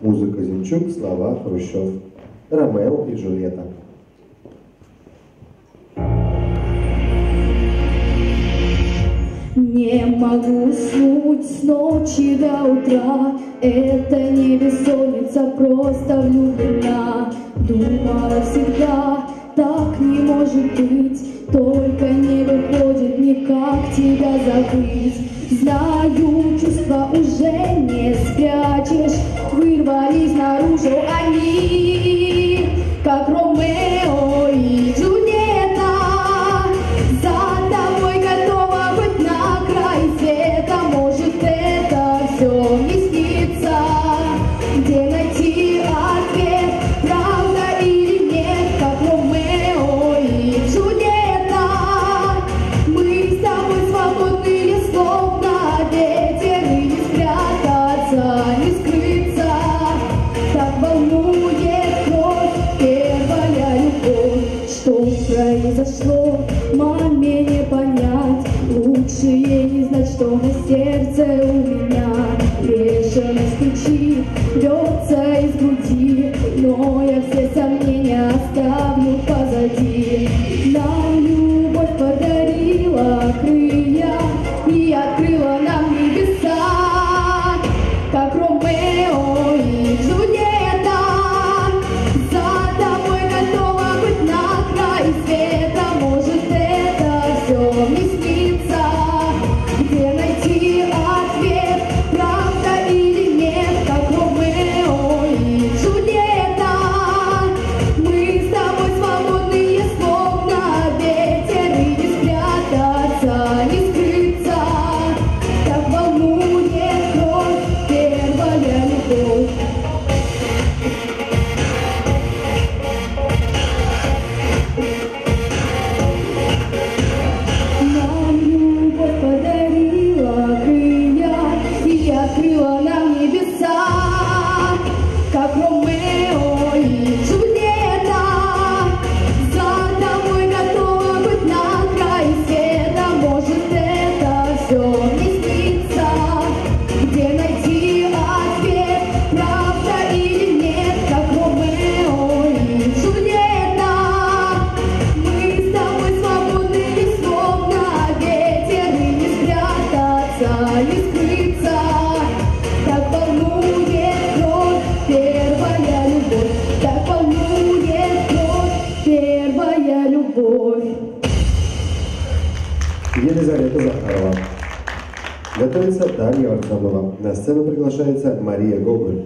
Музыка Зинчук, слова Хрущев. Ромео и Джульетта. Не могу уснуть с ночи до утра. Это не бессонница, просто влюблена. Думала всегда, так не может быть. Только не выходит никак тебя забыть. Знаю, чувства уже не спрячешь. Вырвались наружу они, как Ромео и Джульетта. За тобой готова быть на край света. Может, это все не снится. Где найти ответ, правда или нет, как Ромео и Джульетта. Мы с тобой свободные, словно ветер, и не спрятаться, не скрыться. Так волнует кровь, первая любовь. Что произошло, маме не понять. Лучше ей не знать, что на сердце у меня бешено стучит, бьется из груди. Но я все сомнения оставлю позади. Нам любовь подарила крылья и открыла нам небеса, как Ромео и Джульетта. За тобой готова быть на край света. Может, это все не снится. Где найти ответ, правда или нет, как Ромео и Джульетта. Мы с тобой свободные, словно ветер, и не спрятаться, не скрыться. Так волнует кровь, первая любовь. Нам любовь подарила крылья и открыла нам небеса, как Ромео и Джульетта. За тобой готова быть на край света. Может, это все не снится. Где найти ответ, правда или нет, как Ромео и Джульетта. Мы с тобой свободны, словно ветер, и не спрятаться, не скрыться. Так волнует кровь, первая любовь. Так волнует кровь, первая любовь. Елизавета Захарова. Готовится Дарья Артемова. На сцену приглашается Мария Гоголь.